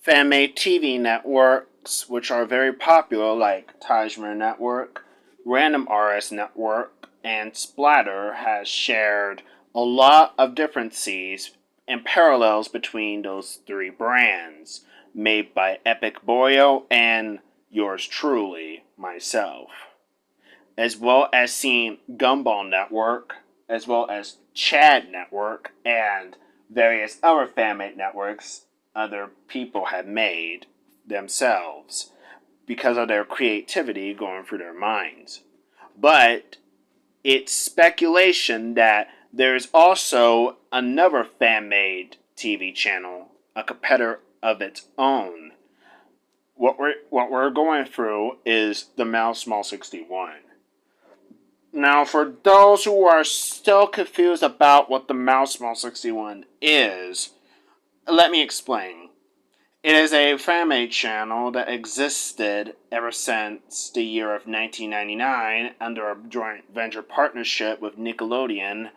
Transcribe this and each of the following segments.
fan-made TV networks, which are very popular, like Tajmer Network, Random RS Network, and Splatter, has shared a lot of differences and parallels between those three brands, made by Epic Boyo and yours truly, myself, as well as seeing Gumball Network, as well as Chad Network, and various other fan-made networks other people have made themselves because of their creativity going through their minds. But it's speculation that there's also another fan-made TV channel, a competitor of its own. What we're going through is the Mouse Small 61. Now, for those who are still confused about what the Mouse Small 61 is, let me explain. It is a fan-made channel that existed ever since the year of 1999 under a joint venture partnership with Nickelodeon,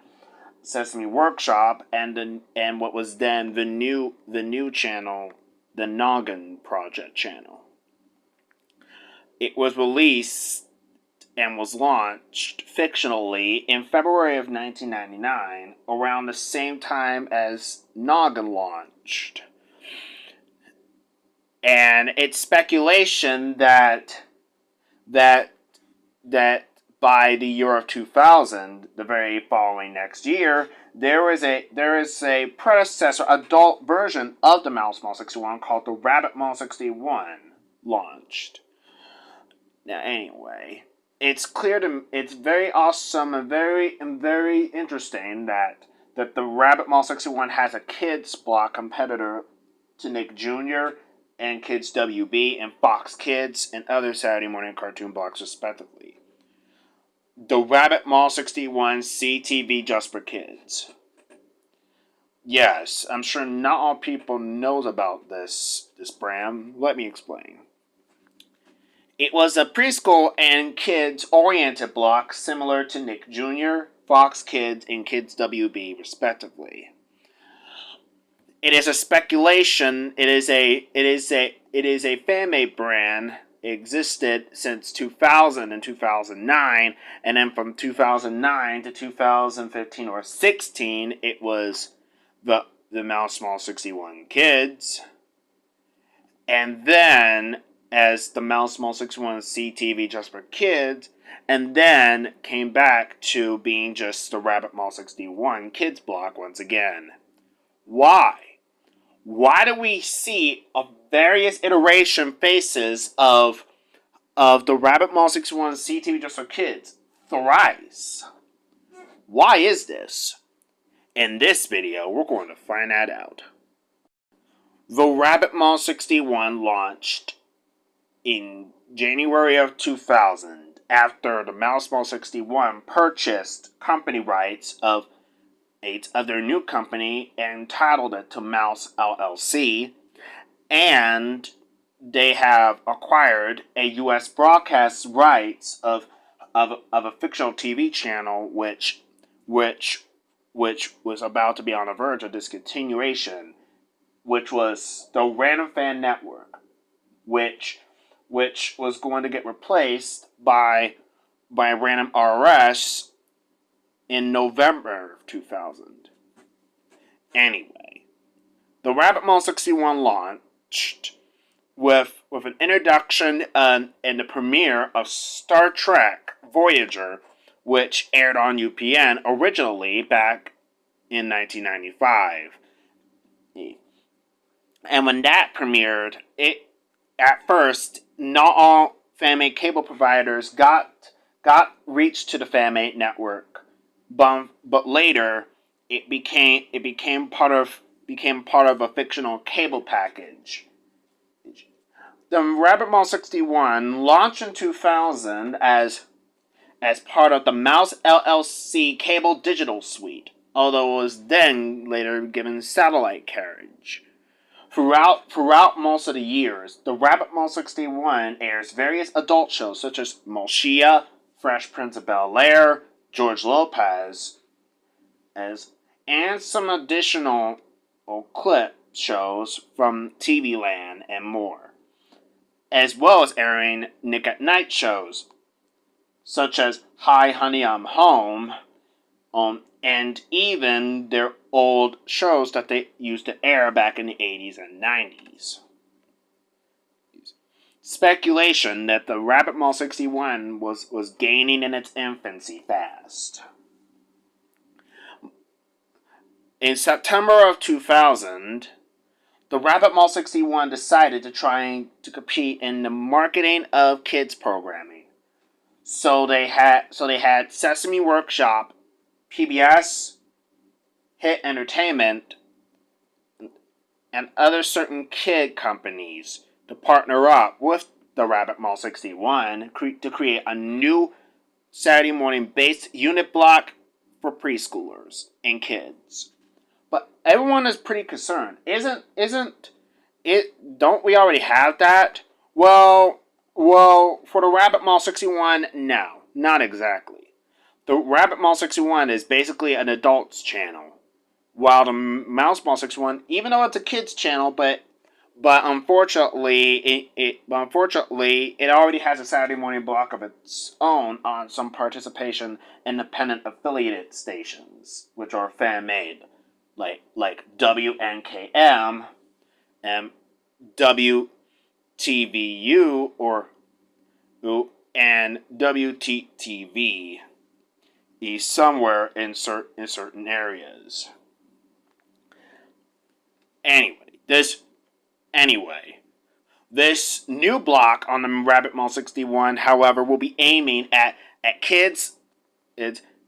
Sesame Workshop, and what was then the new channel, the Noggin Project channel. It was released and was launched fictionally in February of 1999, around the same time as Noggin launched. And it's speculation that by the year of 2000, the very following next year, there is a predecessor adult version of the Mouse Mall 61 called the Rabbit Mall 61 launched. Now, anyway, it's very awesome and very interesting that the Rabbit Mall 61 has a kids block competitor to Nick Jr. and Kids WB and Fox Kids and other Saturday morning cartoon blocks respectively. The Rabbit Mall 61 CTV just for kids. Yes, I'm sure not all people knows about this brand. Let me explain. It was a preschool and kids-oriented block similar to Nick Jr., Fox Kids, and Kids WB, respectively. It is a speculation. It is a fan-made brand. It existed since 2000 and 2009, and then from 2009 to 2015 or 16, it was the Mouse Small 61 Kids, and then as the Mouse Small 61 CTV just for kids, and then came back to being just the Rabbit Mall 61 Kids block once again. Why? Why do we see various iteration faces of the Rabbit Mall 61 CTV just for kids thrice? Why is this? In this video, we're going to find that out. The Rabbit Mall 61 launched in January of 2000 after the Mouse Mall 61 purchased company rights of their new company and titled it to Mouse LLC, and they have acquired a U.S. broadcast rights of a fictional TV channel which was about to be on the verge of discontinuation, which was the Random Fan Network, which was going to get replaced by Random RS in November of 2000. Anyway, the Rabbit Mall 61 launched with an introduction and the premiere of Star Trek Voyager, which aired on UPN originally back in 1995. And when that premiered, at first, not all fan-made cable providers got reach to the fan-made network, but later it became part of a fictional cable package. The Rabbit Mall 61 launched in 2000 as part of the Mouse LLC cable digital suite, although it was then later given satellite carriage. Throughout most of the years, the Rabbit Mall 61 airs various adult shows such as Molchia, Fresh Prince of Bel-Air, George Lopez, and some additional shows from TV Land and more, as well as airing Nick at Night shows, such as Hi Honey I'm Home, and even their old shows that they used to air back in the 80s and 90s. Speculation that the Rabbit Mall 61 was gaining in its infancy fast. In September of 2000, the Rabbit Mall 61 decided to try to compete in the marketing of kids programming. So they had Sesame Workshop, PBS, Hit Entertainment, and other certain kid companies to partner up with the Rabbit Mall 61 to create a new Saturday morning based unit block for preschoolers and kids. But everyone is pretty concerned. Isn't it? Don't we already have that? Well, for the Rabbit Mall 61, no, not exactly. The Rabbit Mall 61 is basically an adults channel, while the Mouse Mall 61, even though it's a kids channel, but unfortunately, it already has a Saturday morning block of its own on some participation independent affiliated stations, which are fan made, like WNKM and WTVU and WTTV is somewhere in certain areas. This new block on the Rabbit Mall 61, however, will be aiming at kids,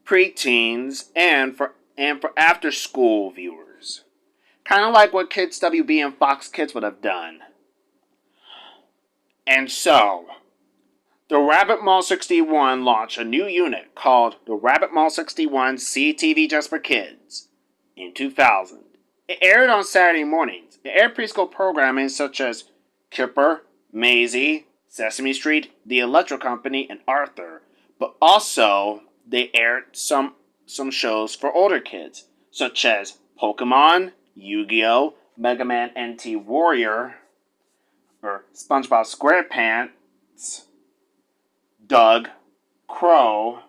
preteens, and for after school viewers, kind of like what Kids WB and Fox Kids would have done. And so, the Rabbit Mall 61 launched a new unit called the Rabbit Mall 61 CTV Just for Kids in 2000. It aired on Saturday mornings. It aired preschool programming such as Kipper, Maisie, Sesame Street, The Electric Company, and Arthur. But also, they aired some shows for older kids, such as Pokemon, Yu-Gi-Oh!, Mega Man NT Warrior, or SpongeBob SquarePants, Doug, Crow,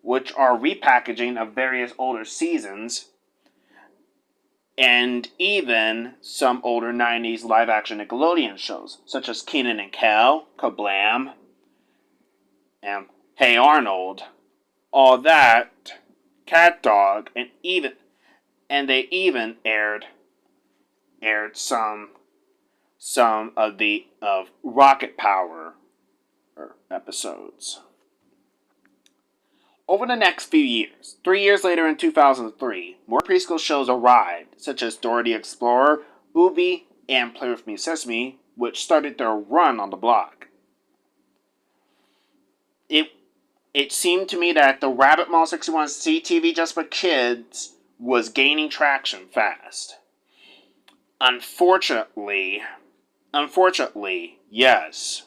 which are repackaging of various older seasons, and even some older 90s live-action Nickelodeon shows, such as Kenan and Kel, Kablam, and Hey Arnold, all that, Cat Dog, and they even aired some of Rocket Power episodes. Over the next few years, 3 years later in 2003, more preschool shows arrived, such as Dora the Explorer, Oobi, and Play With Me Sesame, which started their run on the block. It seemed to me that the Rabbit Mall 61 CTV Just for Kids was gaining traction fast. Unfortunately, yes,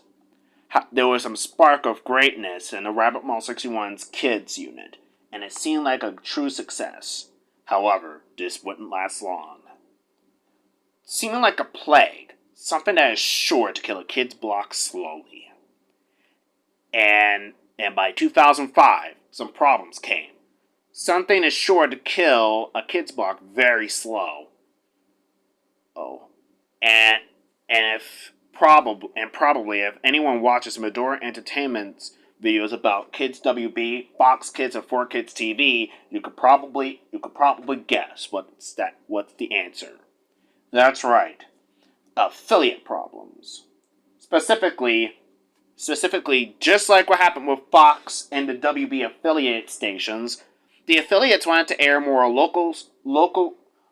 there was some spark of greatness in the Rabbit Mall 61's kids unit, and it seemed like a true success. However, this wouldn't last long. Seeming like a plague, something that is sure to kill a kid's block slowly. And by 2005, some problems came. Something is sure to kill a kid's block very slow. Probably if anyone watches Medora Entertainment's videos about Kids WB, Fox Kids, and 4Kids TV, you could probably guess what's the answer. That's right, affiliate problems. Specifically, just like what happened with Fox and the WB affiliate stations, the affiliates wanted to air more local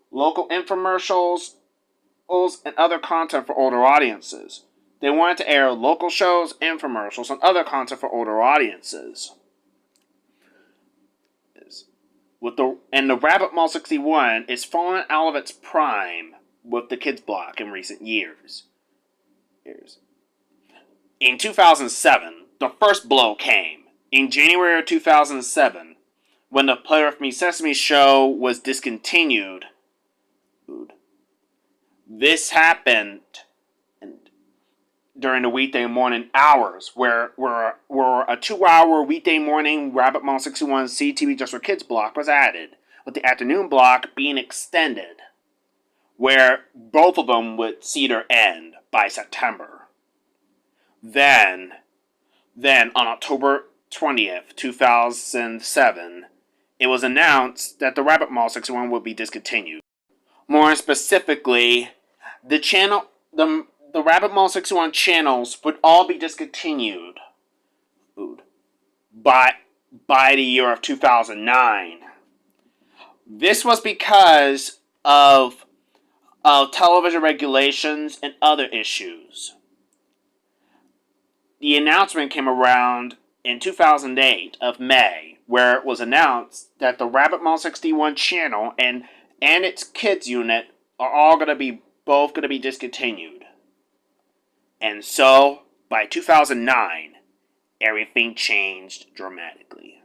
infomercials and other content for older audiences. They wanted to air local shows, infomercials, and other content for older audiences. And the Rabbit Mall 61 is falling out of its prime with the kids block in recent years. In 2007, the first blow came. In January of 2007, when the Play With Me Sesame show was discontinued, This happened during the weekday morning hours, where a 2-hour weekday morning Rabbit Mall 61 CTV Just for Kids block was added, with the afternoon block being extended, where both of them would see their end by September. Then on October 20th, 2007, it was announced that the Rabbit Mall 61 would be discontinued. More specifically, the Rabbit Mall 61 channels would all be discontinued by the year of 2009. This was because of television regulations and other issues. The announcement came around in 2008 of May, where it was announced that the Rabbit Mall 61 channel and its kids unit are all going to be discontinued. And so, by 2009, everything changed dramatically.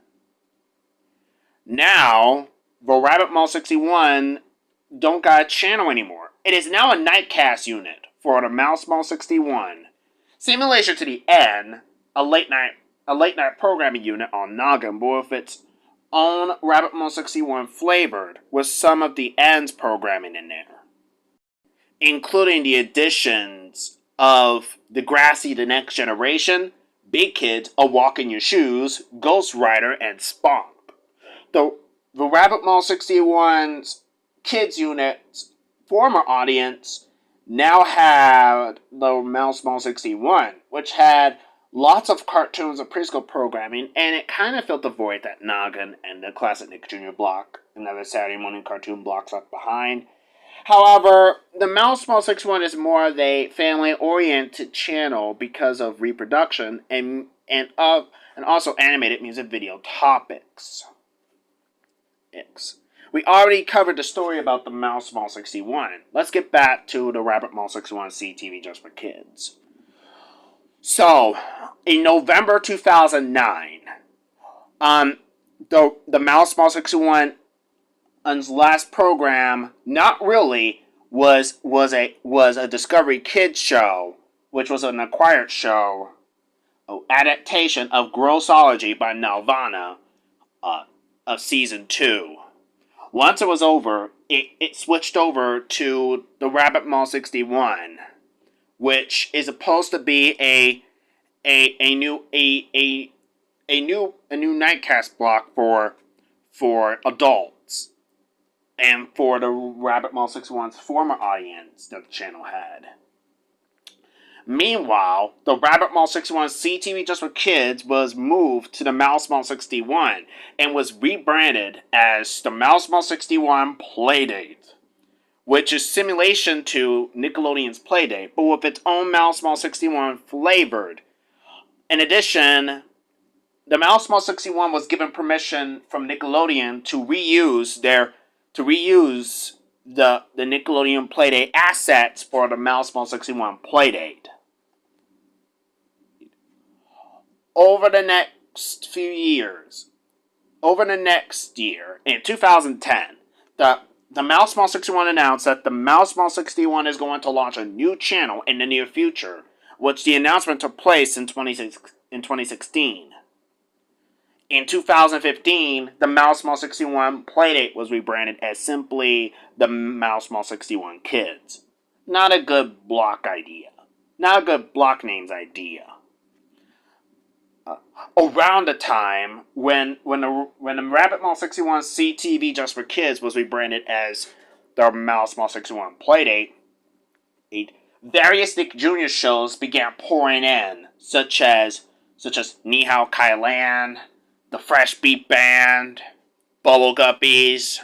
Now, the Rabbit Mall 61 don't got a channel anymore. It is now a nightcast unit for the Mouse Mall 61. Simulation to the N, a late night programming unit on Noggin, but with its own Rabbit Mall 61 flavored with some of the N's programming in there, including the additions of Degrassi The Next Generation, Big Kids, A Walk in Your Shoes, Ghost Rider, and Spunk. The Rabbit Mall 61's kids unit's former audience now had the Mouse Mall 61, which had lots of cartoons and preschool programming, and it kind of filled the void that Noggin and the classic Nick Jr. block and other Saturday morning cartoon blocks left behind. However, the Mouse Mall 61 is more of a family-oriented channel because of reproduction and also animated music video topics. We already covered the story about the Mouse Mall 61. Let's get back to the Rabbit Mall 61 CTV Just for Kids. So, in November 2009, the Mouse Mall 61's last program, not really, was a Discovery Kids show, which was an acquired show, adaptation of Grossology by Nelvana, of season 2. Once it was over, it switched over to the Rabbit Mall 61, which is supposed to be a new nightcast block for adults and for the Rabbit Mall 61's former audience that the channel had. Meanwhile, the Rabbit Mall 61 CTV Just for Kids was moved to the Mouse Mall 61 and was rebranded as the Mouse Mall 61 Playdate, which is simulation to Nickelodeon's Playdate, but with its own Mouse Mall 61 flavored. In addition, the Mouse Mall 61 was given permission from Nickelodeon to reuse the Nickelodeon Playdate assets for the Mouse Mall 61 Playdate. Over the next year, in 2010, the Mouse Mall 61 announced that the Mouse Mall 61 is going to launch a new channel in the near future, which the announcement took place in 2016. In 2015, the Mouse Mall 61 Playdate was rebranded as simply the Mouse Mall 61 Kids. Not a good block idea. Not a good block names idea. Around the time when the Rabbit Mall 61 CTV Just for Kids was rebranded as the Mouse Mall 61 Playdate, various Nick Jr. shows began pouring in, such as Ni Hao Kai Lan, The Fresh Beat Band, Bubble Guppies,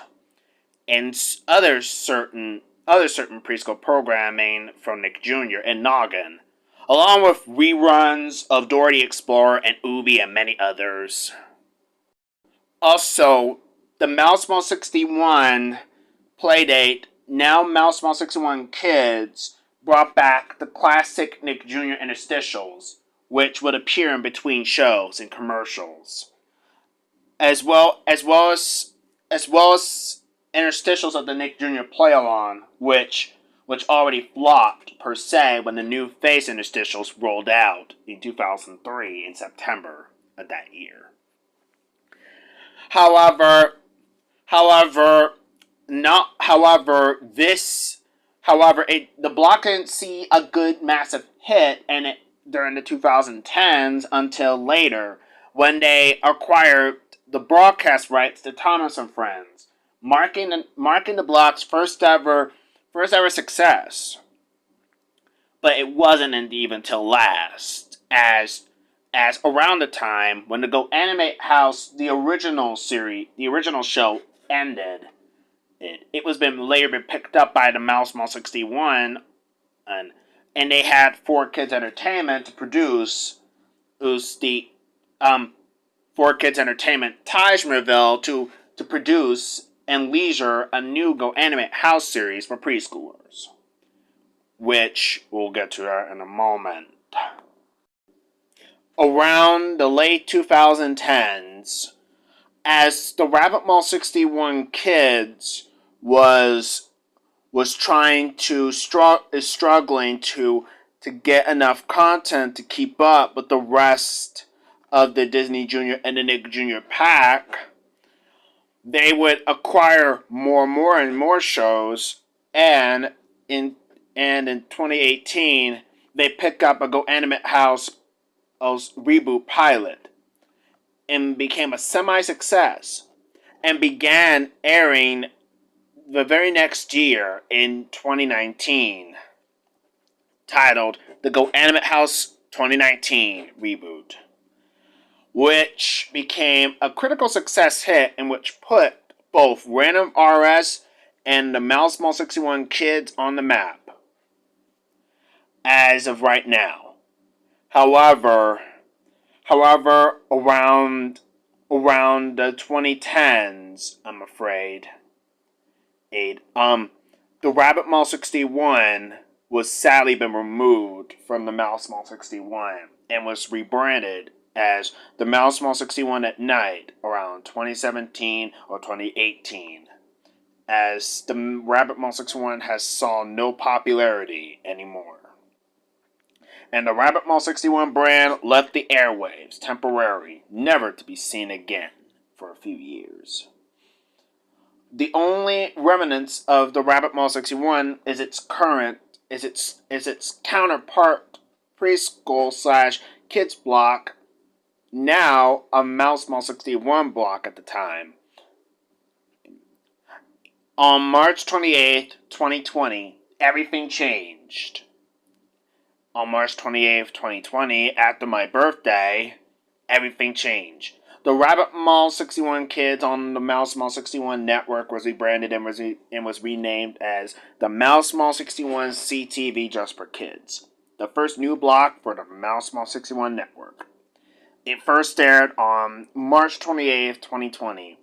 and other certain preschool programming from Nick Jr. and Noggin, along with reruns of Dora the Explorer and Ooby and many others. Also, the Mouse Mall 61 Playdate, now Mouse Mall 61 Kids, brought back the classic Nick Jr. interstitials, which would appear in between shows and commercials, as well as interstitials of the Nick Jr. play-along, which which already flopped per se when the new face interstitials rolled out in 2003 in September of that year. However, however, not however this however the block didn't see a good massive hit during the 2010s until later when they acquired the broadcast rights to Thomas and Friends, marking the block's first ever success. But it wasn't indeed until last, as around the time when the Go Animate House, the original show ended. It was later been picked up by the Mouse 61, and they had 4Kids Entertainment to produce the 4Kids Entertainment Tajmerville to produce and leisure a new Go Animate House series for preschoolers, which we'll get to that in a moment. Around the late 2010s, as the Rabbit Mall 61 Kids was struggling to get enough content to keep up with the rest of the Disney Junior and the Nick Jr. pack, they would acquire more and more shows, and in 2018 they pick up a Go Animate House reboot pilot and became a semi-success and began airing the very next year in 2019, titled the Go Animate House 2019 Reboot, which became a critical success hit and which put both Random RS and the Mouse Mall 61 Kids on the map as of right now. However, around the 2010s, I'm afraid, the Rabbit Mall 61 was sadly been removed from the Mouse Mall 61 and was rebranded as the Mouse Mall 61 at Night around 2017 or 2018, as the Rabbit Mall 61 has saw no popularity anymore. And the Rabbit Mall 61 brand left the airwaves temporarily, never to be seen again for a few years. The only remnants of the Rabbit Mall 61 is its counterpart preschool / kids block, now a Mouse Mall 61 block at the time. On March 28th, 2020, everything changed. On March 28th, 2020, after my birthday, everything changed. The Rabbit Mall 61 Kids on the Mouse Mall 61 network was rebranded and was renamed as the Mouse Mall 61 CTV just for kids, the first new block for the Mouse Mall 61 network. It first aired on March 28th, 2020,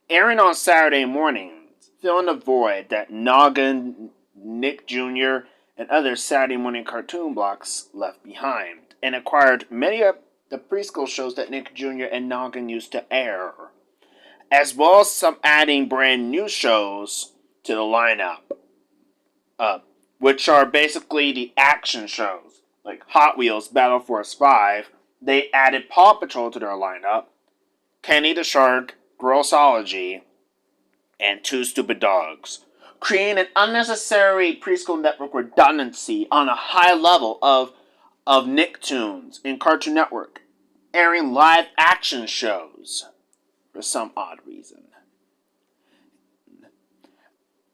airing on Saturday mornings, filling the void that Noggin, Nick Jr., and other Saturday morning cartoon blocks left behind, and acquired many of the preschool shows that Nick Jr. and Noggin used to air, as well as some adding brand new shows to the lineup, which are basically the action shows, like Hot Wheels Battle Force 5. They added Paw Patrol to their lineup, Kenny the Shark, Grossology, and Two Stupid Dogs, creating an unnecessary preschool network redundancy on a high level of Nicktoons in Cartoon Network, airing live action shows for some odd reason.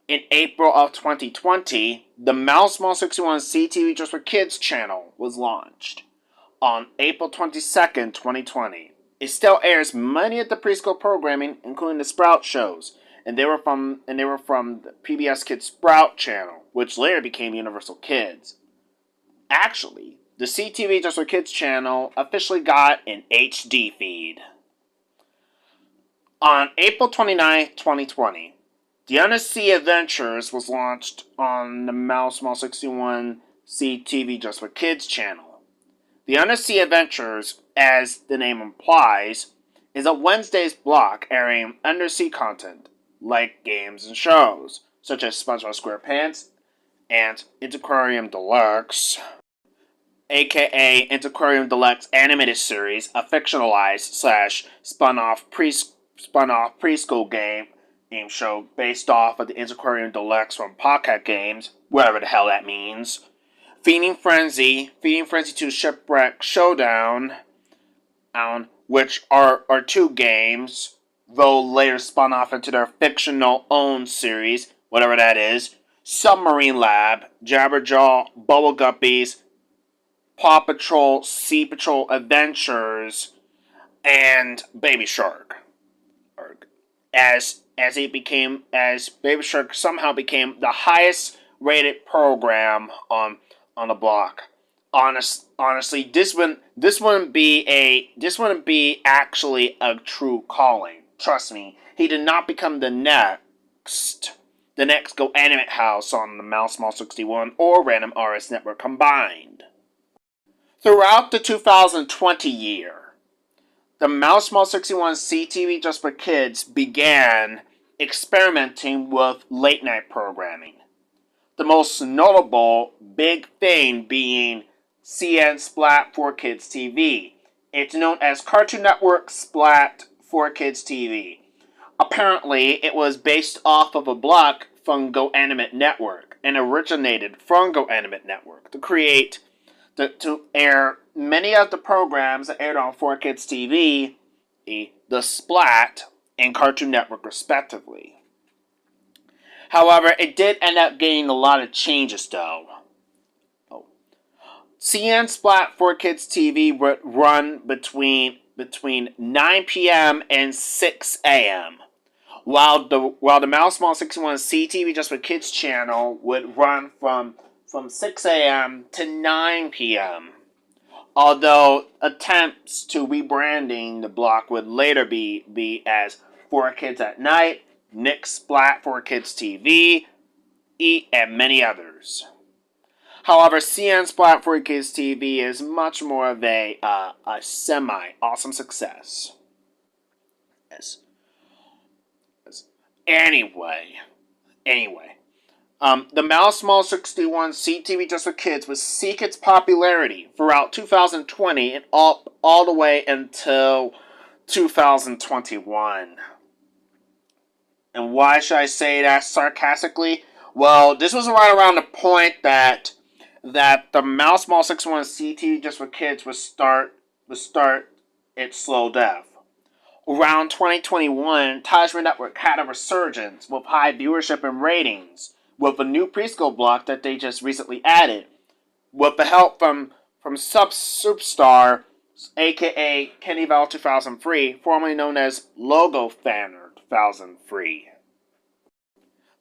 In April of 2020, the Mouse Mall 61 CTV Just for Kids channel was launched. On April 22nd, 2020, it still airs many of the preschool programming, including the Sprout shows, and they were from the PBS Kids Sprout channel, which later became Universal Kids. Actually, the CTV Just for Kids channel officially got an HD feed. On April 29th, 2020, The Undersea Adventures was launched on the Mouse Mall 61 CTV Just for Kids channel. The Undersea Adventures, as the name implies, is a Wednesday's block airing undersea content, like games and shows, such as SpongeBob SquarePants and Antiquarium Deluxe, aka Antiquarium Deluxe Animated Series, a fictionalized slash spun-off preschool game show based off of the Antiquarium Deluxe from Pocket Games, whatever the hell that means. Feeding Frenzy 2 Shipwreck Showdown, which are two games, though later spun off into their fictional own series, whatever that is. Submarine Lab, Jabberjaw, Bubble Guppies, Paw Patrol, Sea Patrol Adventures, and Baby Shark. As Baby Shark somehow became the highest rated program on the block. Honestly, this wouldn't be actually a true calling. Trust me, he did not become the next Go Animate House on the Mouse Mall 61 or Random RS Network combined. Throughout the 2020 year, the Mouse Mall 61 CTV Just for Kids began experimenting with late night programming. The most notable big thing being CN Splat for Kids TV. It's known as Cartoon Network Splat for Kids TV. Apparently, it was based off of a block from Go Animate Network and originated from Go Animate Network to air many of the programs that aired on 4Kids TV, The Splat, and Cartoon Network respectively. However, it did end up getting a lot of changes though. CN Splat 4Kids TV would run between 9 p.m. and 6 a.m. While the Mouse Mall 61 CTV Just for Kids channel would run from 6 a.m. to 9 p.m. Although attempts to rebranding the block would later be as 4Kids at Night, Nick Splat 4Kids TV, and many others. However, CN Splat 4Kids TV is much more of a semi-awesome success. Yes. Anyway. The Mouse Mall 61 CTV Just for Kids would seek its popularity throughout 2020 and all the way until 2021. And why should I say that sarcastically? Well, this was right around the point that the Mouse Mall 61 CTV Just for Kids would start its slow death. Around 2021, Tajman Network had a resurgence with high viewership and ratings, with a new preschool block that they just recently added, with the help from Superstar, aka Kenny Val 2003, formerly known as Logo Fanner 2003.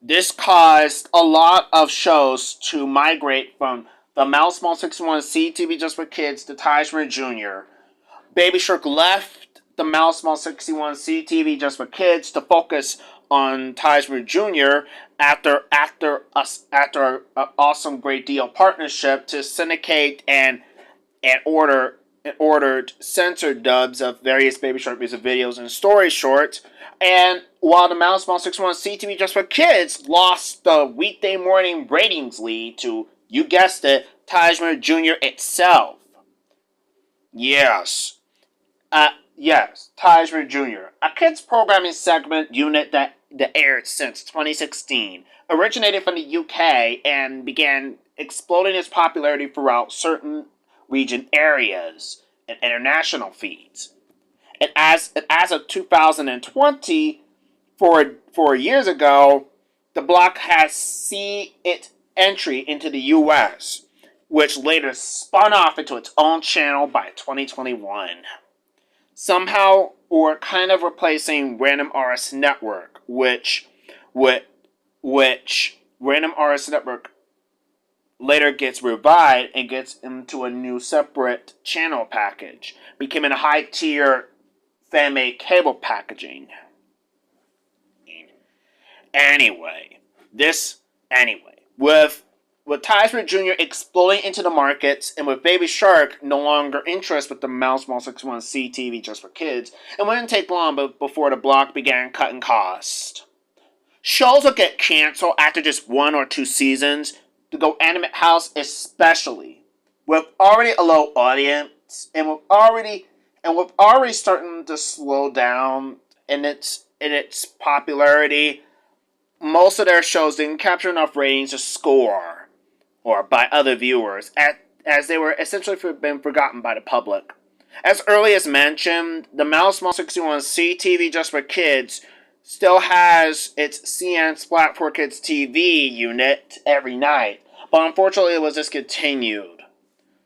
This caused a lot of shows to migrate from the Mouse Mall 61 CTV Just for Kids to Tajman Jr. Baby Shark left the Mouse Mall 61 CTV Just for Kids to focus on Tajman Jr. after an awesome great deal partnership to syndicate and ordered censored dubs of various Baby Shark music videos and story shorts. And while the Mouse Mall 61 CTV Just for Kids lost the weekday morning ratings lead to, you guessed it, Tajman Jr. itself. Yes, Tajman Jr., a kids programming segment unit that aired since 2016, originated from the UK and began exploding its popularity throughout certain region areas and international feeds. And as of 2020, 4 years ago, the block has seen its entry into the US, which later spun off into its own channel by 2021. Somehow, or kind of replacing Random RS Network, which Random RS Network later gets revived and gets into a new separate channel package, becoming a high-tier fan-made cable packaging. Anyway, with Tajman Jr. exploding into the markets, and with Baby Shark no longer interested with the Mouse Mall 61 CTV Just for Kids, it wouldn't take long before the block began cutting costs. Shows would get canceled after just 1 or 2 seasons, to go animate house, especially with already a low audience and with already starting to slow down in its popularity. Most of their shows didn't capture enough ratings to score or by other viewers, as they were essentially been forgotten by the public. As early as mentioned, the Mouse 61 CTV Just for Kids still has its CN Splat for Kids TV unit every night, but unfortunately it was discontinued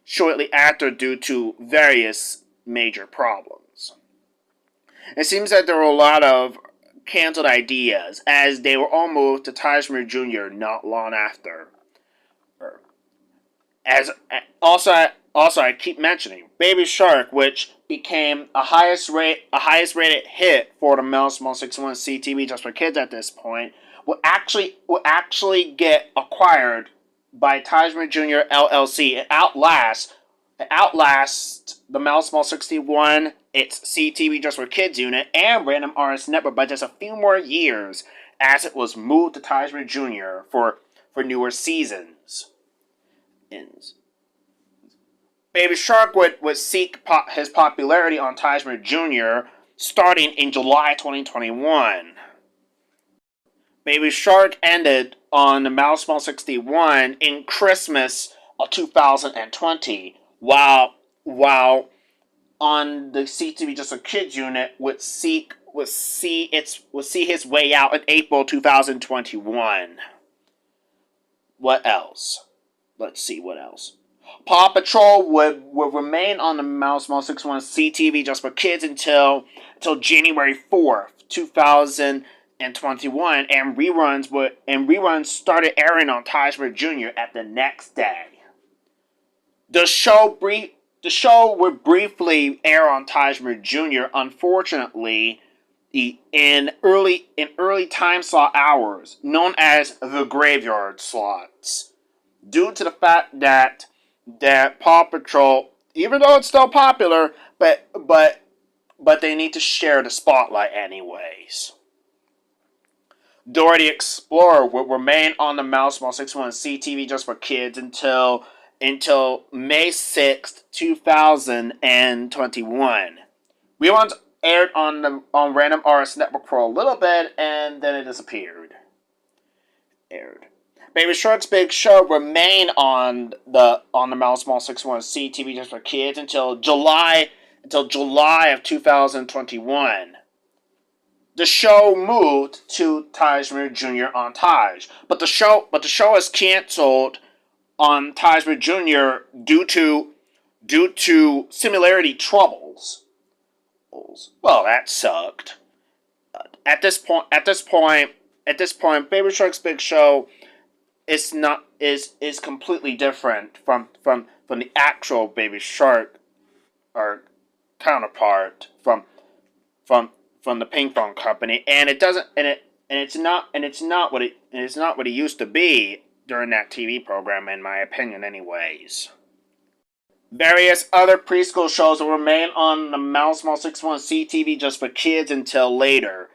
shortly after due to various major problems. It seems that there were a lot of canceled ideas, as they were all moved to Tajmer Jr. not long after. As also I keep mentioning Baby Shark, which became a highest rated hit for the Mouse 161 CTV Just for Kids at this point, will actually get acquired by Tajmer Jr. LLC and outlast the Mouse 161, its CTV Just for Kids unit, and Random RS Network by just a few more years, as it was moved to Tajmer Jr. for newer seasons. Baby Shark would seek his popularity on Tajmer Jr. starting in July 2021. Baby Shark ended on the Mouse 161 in Christmas of 2020, while on the CTV Just for Kids unit would see his way out in April 2021. What else? Let's see what else. Paw Patrol would remain on the Mouse 161 CTV Just for Kids until January 4th, 2021, and reruns started airing on Tajmer Jr. at the next day. The show would briefly air on Tajmer Jr. Unfortunately, in early time slot hours, known as the graveyard slots, due to the fact that Paw Patrol, even though it's still popular, but they need to share the spotlight anyways. Dora the Explorer will remain on the Mouse 161 CTV Just for Kids until May 6th, 2021. Reruns aired on Random RS Network for a little bit, and then it disappeared. Baby Shark's Big Show remained on the Mouse 161 CTV Just for Kids until July of 2021. The show moved to Tajmer Jr. on Taj, but the show was canceled on Tajmer Jr. due to similarity troubles. Well, that sucked. At this point, Baby Shark's Big Show is completely different from the actual Baby Shark or counterpart from the Ping Pong Company, and it's not what it used to be during that TV program, in my opinion, anyways. Various other preschool shows will remain on the Mouse 161 CTV Just for Kids until later,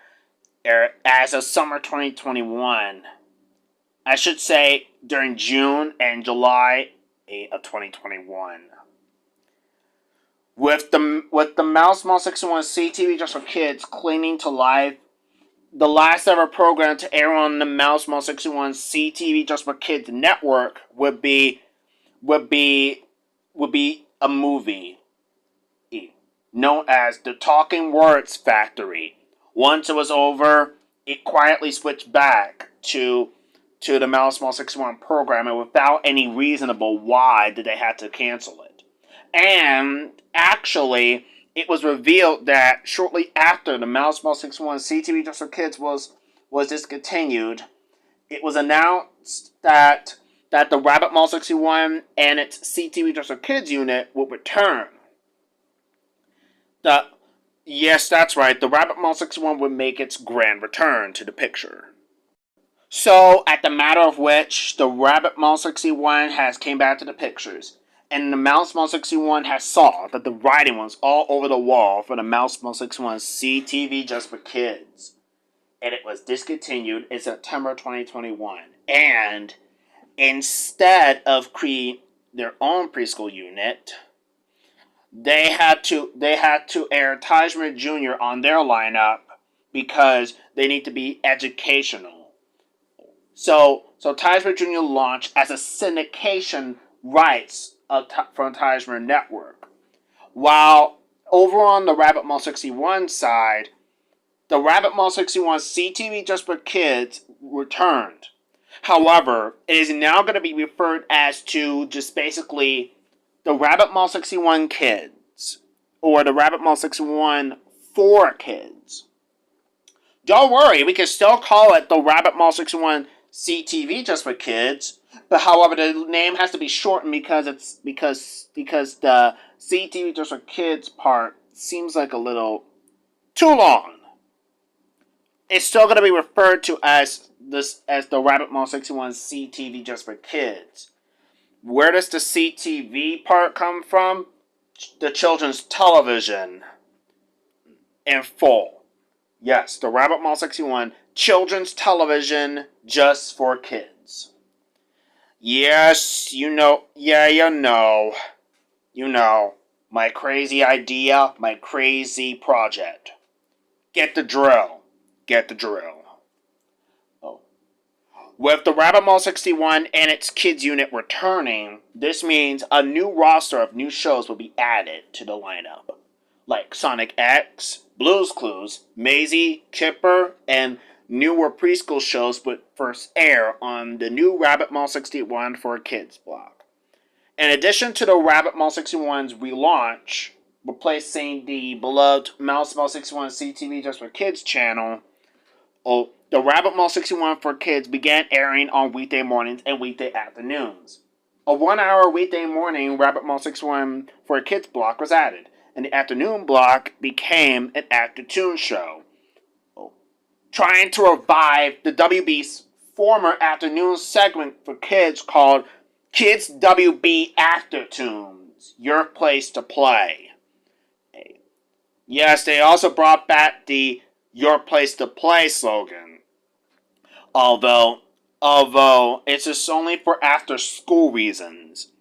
as of summer 2021. I should say during June and July of 2021. With the Mouse 161 CTV Just for Kids clinging to life, the last ever program to air on the Mouse 161 CTV Just for Kids network would be a movie known as The Talking Words Factory. Once it was over, it quietly switched back to the Mouse 161 program, and without any reasonable why did they have to cancel it. And actually, it was revealed that shortly after the Mouse 161 CTV Just for Kids was discontinued, it was announced that the Rabbit 161 and its CTV Just for Kids unit would return. Yes, that's right, the Rabbit 161 would make its grand return to the picture. So, at the matter of which, the Rabbit 161 has came back to the pictures, and the Mouse 161 has saw that the writing was all over the wall for the Mouse 161 CTV Just for Kids. And it was discontinued in September 2021. And instead of create their own preschool unit, they had to air Tajmer Jr. on their lineup because they need to be educational. So Tajmer Jr. launched as a syndication rights from Tajmer Network. While over on the Rabbit Mall 61 side, the Rabbit Mall 61 CTV Just for Kids returned. However, it is now going to be referred as to just basically the Rabbit Mall 61 Kids or the Rabbit Mall 61 for Kids. Don't worry, we can still call it the Rabbit Mall 61 CTV Just for Kids, but however, the name has to be shortened because the CTV Just for Kids part seems like a little too long. It's still going to be referred to as the Rabbit Mall 61 CTV Just for Kids. Where does the CTV part come from? The children's television in full. Yes, the Rabbit Mall 61 children's television just for kids. Yes, you know, my crazy idea, my crazy project. Get the drill. Oh. With the Rabbit Mall 61 and its kids unit returning, this means a new roster of new shows will be added to the lineup. Like Sonic X, Blue's Clues, Maisie, Kipper, and newer preschool shows would first air on the new Rabbit Mall 61 for Kids block. In addition to the Rabbit Mall 61's relaunch, replacing the beloved Mouse Mall 61 CTV Just for Kids channel, the Rabbit Mall 61 for Kids began airing on weekday mornings and weekday afternoons. A 1-hour weekday morning Rabbit Mall 61 for Kids block was added, and the afternoon block became an after-tune show, trying to revive the WB's former afternoon segment for kids called Kids WB Aftertunes, Your Place to Play. Yes, they also brought back the Your Place to Play slogan. Although it's just only for after-school reasons.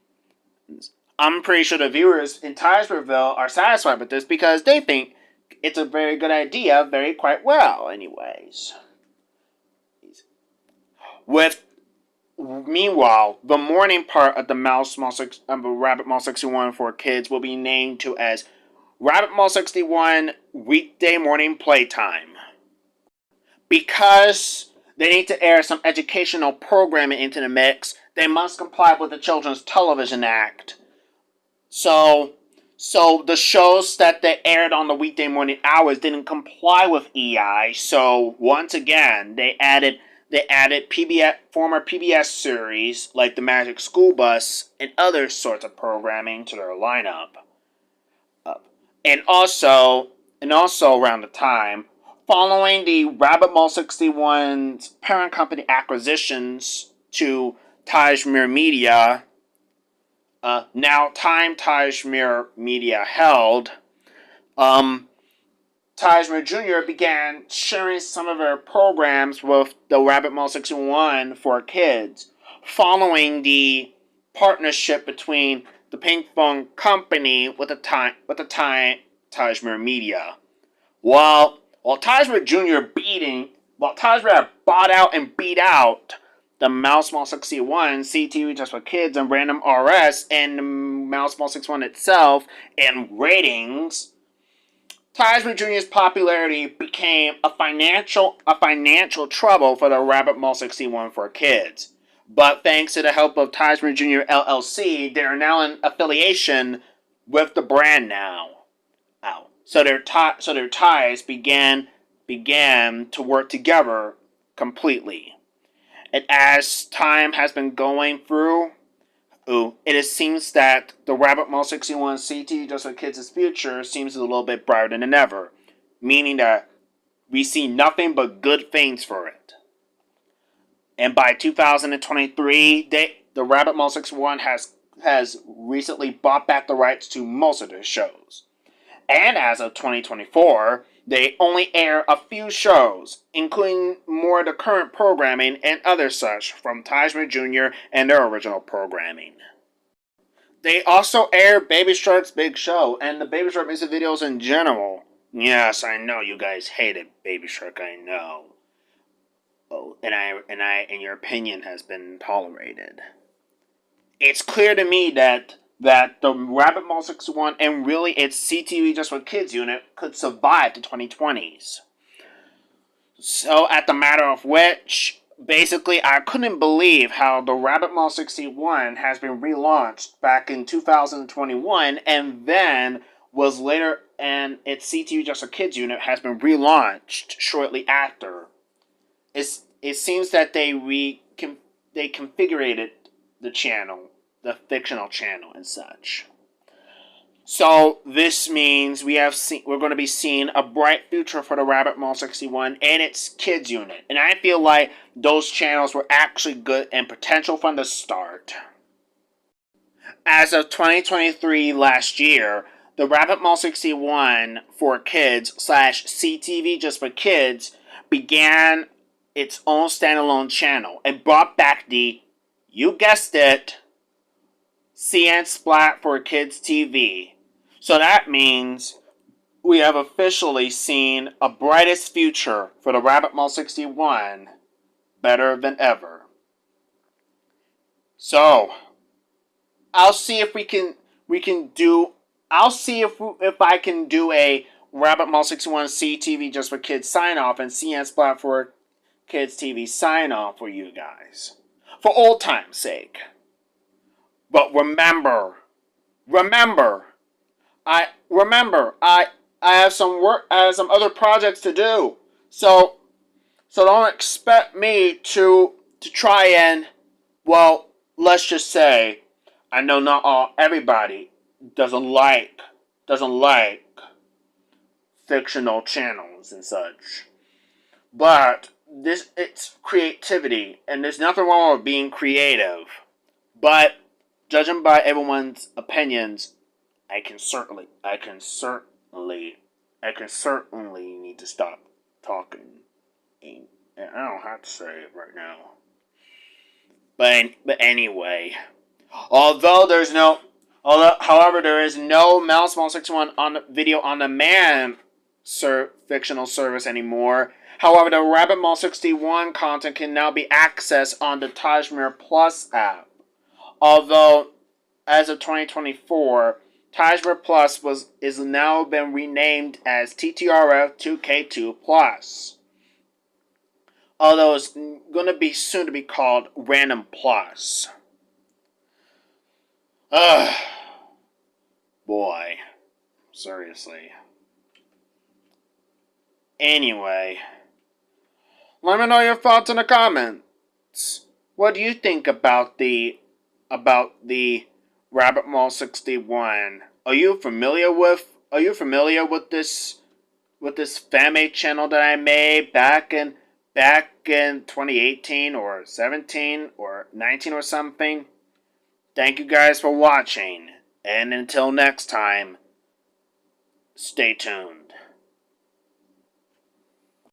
I'm pretty sure the viewers in Tigersville are satisfied with this because they think it's a very good idea, very quite well, anyways. Meanwhile, the morning part of the Rabbit Mall 61 for Kids will be named to as Rabbit Mall 61 Weekday Morning Playtime. Because they need to air some educational programming into the mix, they must comply with the Children's Television Act. So the shows that they aired on the weekday morning hours didn't comply with EI. So once again, they added former PBS series like the Magic School Bus and other sorts of programming to their lineup. And also around the time, following the Rabbit Mall 61's parent company acquisitions to Tajmer Media, now Time Tajmer Media held, Tajmer Jr. began sharing some of their programs with the Rabbit Mall 61 for Kids, following the partnership between the Ping Pong Company with the Time Tajmer Media. While Tajmer had bought out and beat out the Mouse Mall 61, CTV Just for Kids, and Random RS, and the Mouse Mall 61 itself, and ratings, Tajmer Jr.'s popularity became a financial trouble for the Rabbit Mall 61 for Kids. But thanks to the help of Tajmer Jr. LLC, they are now in affiliation with the brand now. So their ties began to work together completely. And as time has been going through, it seems that the Rabbit Mall 61 CT Just for Kids' future seems a little bit brighter than ever, meaning that we see nothing but good things for it. And by 2023, the Rabbit Mall 61 has recently bought back the rights to most of their shows. And as of 2024, They only air a few shows, including more of the current programming and other such from Tajmer Jr. and their original programming. They also air Baby Shark's Big Show and the Baby Shark music videos in general. Yes, I know you guys hated Baby Shark, I know. Oh, and your opinion has been tolerated. It's clear to me that the Rabbit Mall 61 and really its CTV Just for Kids unit could survive the 2020s. So, at the matter of which, basically, I couldn't believe how the Rabbit Mall 61 has been relaunched back in 2021 and then was later, and its CTV Just for Kids unit has been relaunched shortly after. It seems that they configured the channel, the fictional channel, and such. So this means we're going to be seeing a bright future for the Rabbit Mall 61 and its kids unit, and I feel like those channels were actually good and potential from the start. As of 2023 last year, the Rabbit Mall 61 for Kids / CTV Just for Kids began its own standalone channel and brought back the, you guessed it, CN Splat for Kids TV. So that means we have officially seen a brightest future for the Rabbit Mall 61 better than ever. So, I'll see if if I can do a Rabbit Mall 61 CTV Just for Kids sign off and CN Splat for Kids TV sign off for you guys. For old time's sake. But remember, I have some work, I have some other projects to do. So don't expect me to try and, well, let's just say, I know not everybody doesn't like fictional channels and such. But it's creativity, and there's nothing wrong with being creative. But judging by everyone's opinions, I can certainly need to stop talking. I don't have to say it right now. But anyway, however, there is no Mouse Mall 61 on the video on demand fictional service anymore. However, the Rabbit Mall 61 content can now be accessed on the Tajmer Plus app. Although, as of 2024, Tajmer Plus is now been renamed as TTRF 2K2 Plus. Although it's going to be soon to be called Random Plus. Boy. Seriously. Anyway. Let me know your thoughts in the comments. What do you think about the Rabbit Mall 61? Are you familiar with this fan-made channel that I made back in 2018 or 17 or 19 or something? Thank you guys for watching, and until next time, stay tuned.